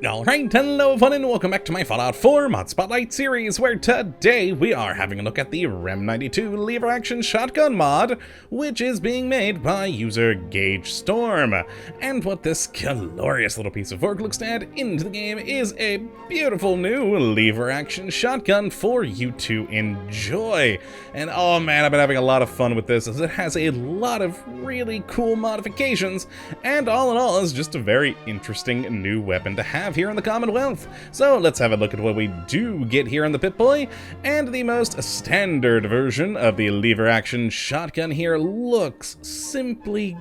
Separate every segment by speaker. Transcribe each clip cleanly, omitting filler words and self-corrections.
Speaker 1: Alright, hello everyone and welcome back to my Fallout 4 Mod Spotlight series, where today we are having a look at the Rem92 Lever Action Shotgun mod, which is being made by user Gage Storm. And what this glorious little piece of work looks to add into the game is a beautiful new lever action shotgun for you to enjoy. And oh man, I've been having a lot of fun with this, as it has a lot of really cool modifications, and all in all is just a very interesting new weapon to have here in the Commonwealth. So let's have a look at what we do get here in the Pip-Boy, and the most standard version of the lever action shotgun here looks simply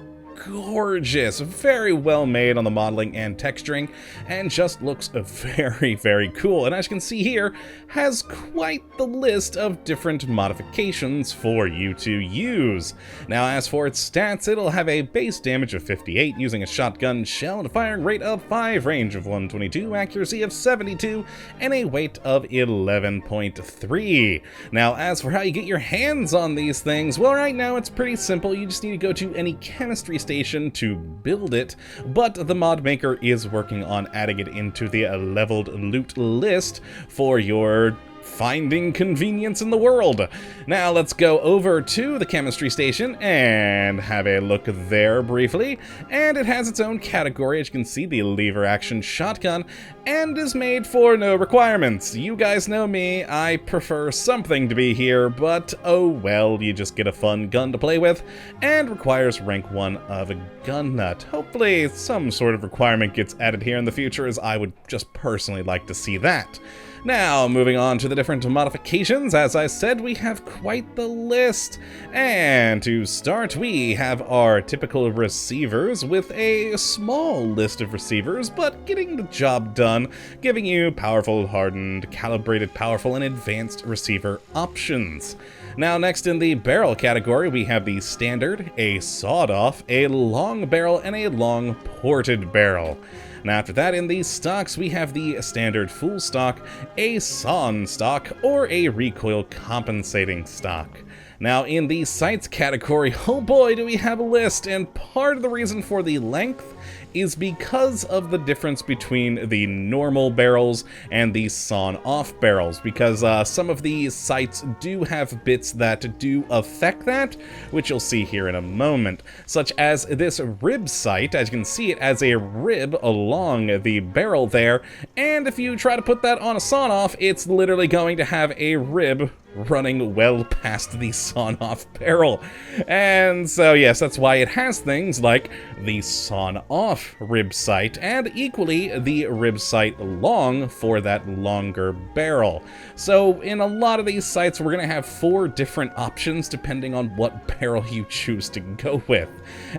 Speaker 1: gorgeous, very well made on the modeling and texturing, and just looks very cool. And as you can see here, has quite the list of different modifications for you to use. Now as for its stats, it'll have a base damage of 58 using a shotgun shell, and a firing rate of 5, range of 122, accuracy of 72, and a weight of 11.3. Now as for how you get your hands on these things, well, right now it's pretty simple. You just need to go to any chemistry station to build it, but the mod maker is working on adding it into the leveled loot list for your finding convenience in the world. Now let's go over to the chemistry station and have a look there briefly, and it has its own category, as you can see, the lever action shotgun, and is made for no requirements. You guys know me, I prefer something to be here, but oh well, you just get a fun gun to play with, and requires rank 1 of a gun nut. Hopefully some sort of requirement gets added here in the future, as I would just personally like to see that. Now, moving on to the different modifications, as I said, we have quite the list. And to start, we have our typical receivers with a small list of receivers, but getting the job done, giving you powerful, hardened, calibrated, powerful, and advanced receiver options. Now, next in the barrel category, we have the standard, a sawed-off, a long barrel, and a long ported barrel. Now after that, in the stocks, we have the standard full stock, a sawn stock, or a recoil compensating stock. Now in the sights category, oh boy, do we have a list, and part of the reason for the length is because of the difference between the normal barrels and the sawn-off barrels, because some of the sights do have bits that do affect that, which you'll see here in a moment, such as this rib sight. As you can see, it has a rib along the barrel there, and if you try to put that on a sawn-off, it's literally going to have a rib running well past the sawn-off barrel. And so yes, that's why it has things like the sawn-off rib sight, and equally the rib sight long for that longer barrel. So in a lot of these sights, we're going to have 4 different options depending on what barrel you choose to go with.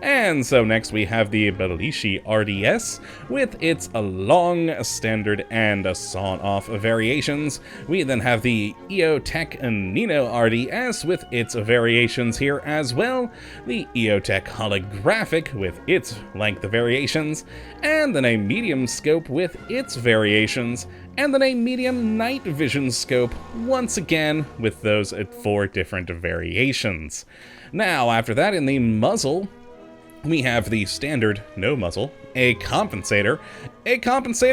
Speaker 1: And so next we have the Belishi RDS with its long, standard, and sawn-off variations. We then have the EOTech Nino RDS with its variations here as well, the EOTech Holographic with its length variations, and then a medium scope with its variations, and then a medium night vision scope, once again with those 4 different variations. Now after that, in the muzzle, we have the standard no muzzle, a compensator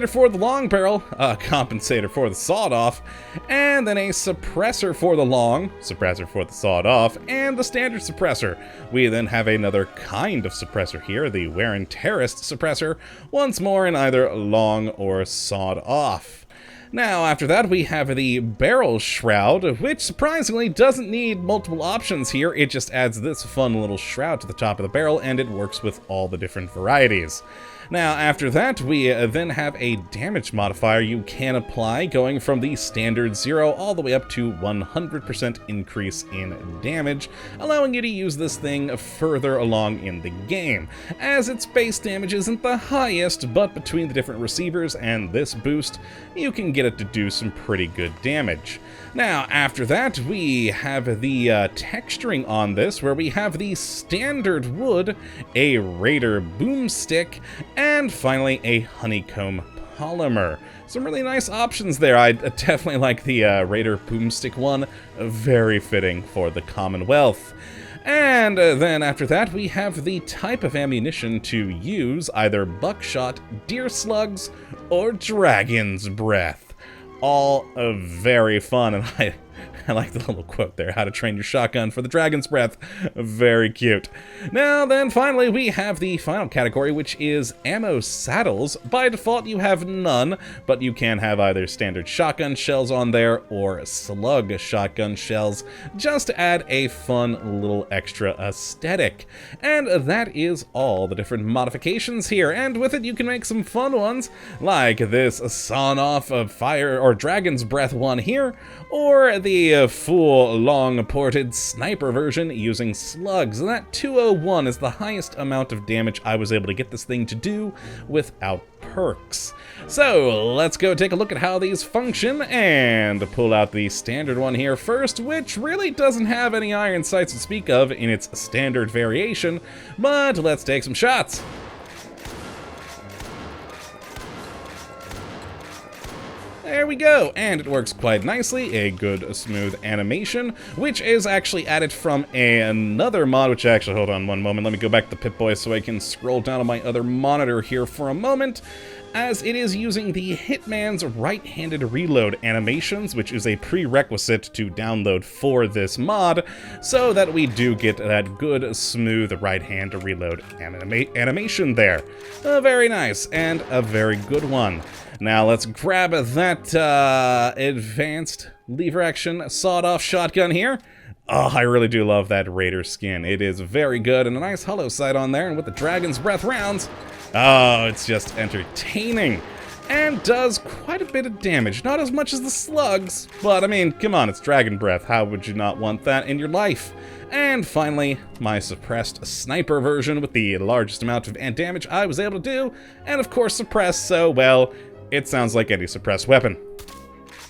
Speaker 1: for the long barrel, a compensator for the sawed-off, and then a suppressor for the long, suppressor for the sawed-off, and the standard suppressor. We then have another kind of suppressor here, the wear and tearist suppressor, once more in either long or sawed-off. Now, after that, we have the barrel shroud, which surprisingly doesn't need multiple options here. It just adds this fun little shroud to the top of the barrel, and it works with all the different varieties. Now, after that, we then have a damage modifier you can apply, going from the standard 0 all the way up to 100% increase in damage, allowing you to use this thing further along in the game, as its base damage isn't the highest, but between the different receivers and this boost, you can get it to do some pretty good damage. Now, after that, we have the texturing on this, where we have the standard wood, a Raider boomstick, and finally a honeycomb polymer. Some really nice options there. I definitely like the Raider boomstick one, very fitting for the Commonwealth. And then after that, we have the type of ammunition to use, either buckshot, deer slugs, or Dragon's Breath. All very fun, and I like the little quote there, how to train your shotgun for the Dragon's Breath. Very cute. Now then, finally, we have the final category, which is ammo saddles. By default, you have none, but you can have either standard shotgun shells on there or slug shotgun shells, just to add a fun little extra aesthetic. And that is all the different modifications here, and with it you can make some fun ones, like this sawn-off of fire or Dragon's Breath one here, or the full long-ported sniper version using slugs. And that 201 is the highest amount of damage I was able to get this thing to do without perks. So let's go take a look at how these function and pull out the standard one here first, which really doesn't have any iron sights to speak of in its standard variation, but let's take some shots. There we go, and it works quite nicely, a good smooth animation, which is actually added from another mod, which actually, hold on one moment, let me go back to Pip-Boy so I can scroll down on my other monitor here for a moment, as it is using the Hitman's right-handed reload animations, which is a prerequisite to download for this mod, so that we do get that good, smooth right-hand reload animation there. Very nice, and a very good one. Now let's grab that advanced lever action sawed-off shotgun here. Oh, I really do love that Raider skin. It is very good, and a nice hollow sight on there, and with the Dragon's Breath rounds, oh, it's just entertaining. And does quite a bit of damage. Not as much as the slugs, but I mean, come on, it's Dragon Breath. How would you not want that in your life? And finally, my suppressed sniper version with the largest amount of damage I was able to do, and of course suppressed, so, well, it sounds like any suppressed weapon.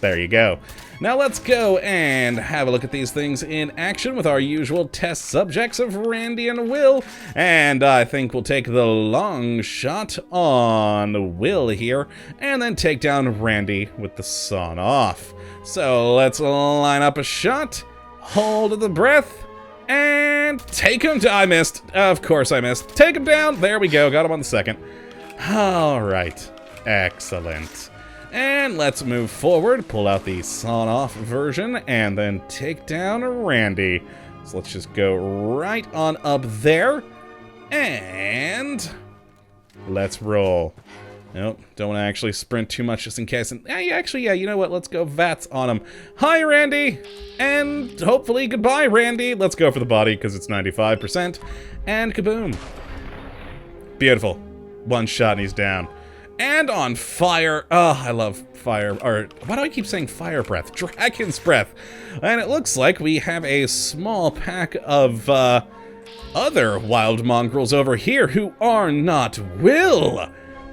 Speaker 1: There you go. Now let's go and have a look at these things in action with our usual test subjects of Randy and Will. And I think we'll take the long shot on Will here, and then take down Randy with the sawn off. So let's line up a shot, hold the breath, and take him down. I missed. Of course I missed. Take him down. There we go. Got him on the second. All right. Excellent. And let's move forward, pull out the sawn-off version, and then take down Randy. So let's just go right on up there, and let's roll. Nope, don't want to actually sprint too much just in case. And actually, yeah, you know what? Let's go VATS on him. Hi, Randy! And hopefully goodbye, Randy. Let's go for the body, because it's 95%. And kaboom. Beautiful. One shot and he's down. And on fire. Oh, I love fire. Or, why do I keep saying fire breath? Dragon's Breath. And it looks like we have a small pack of, other wild mongrels over here who are not Will.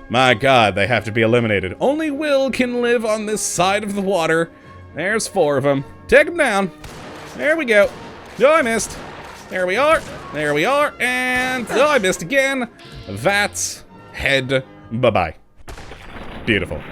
Speaker 1: My god, they have to be eliminated. Only Will can live on this side of the water. There's 4 of them. Take them down. There we go. Oh, I missed. There we are. There we are. And, oh, I missed again. That's head. Bye-bye. Beautiful.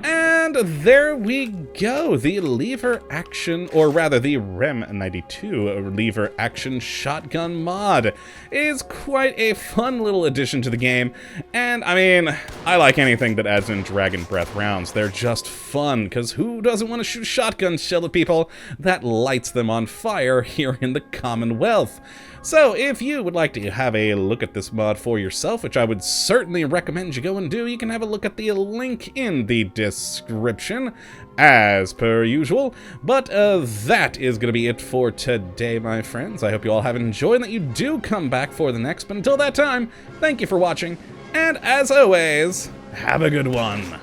Speaker 1: And there we go, the lever action, or rather the Rem92 lever action shotgun mod is quite a fun little addition to the game, and I mean, I like anything that adds in Dragon Breath rounds. They're just fun, because who doesn't want to shoot shotgun shell at people? That lights them on fire here in the Commonwealth. So if you would like to have a look at this mod for yourself, which I would certainly recommend you go and do, you can have a look at the link in the description, as per usual. But that is going to be it for today, my friends. I hope you all have enjoyed and that you do come back for the next. But until that time, thank you for watching, and as always, have a good one.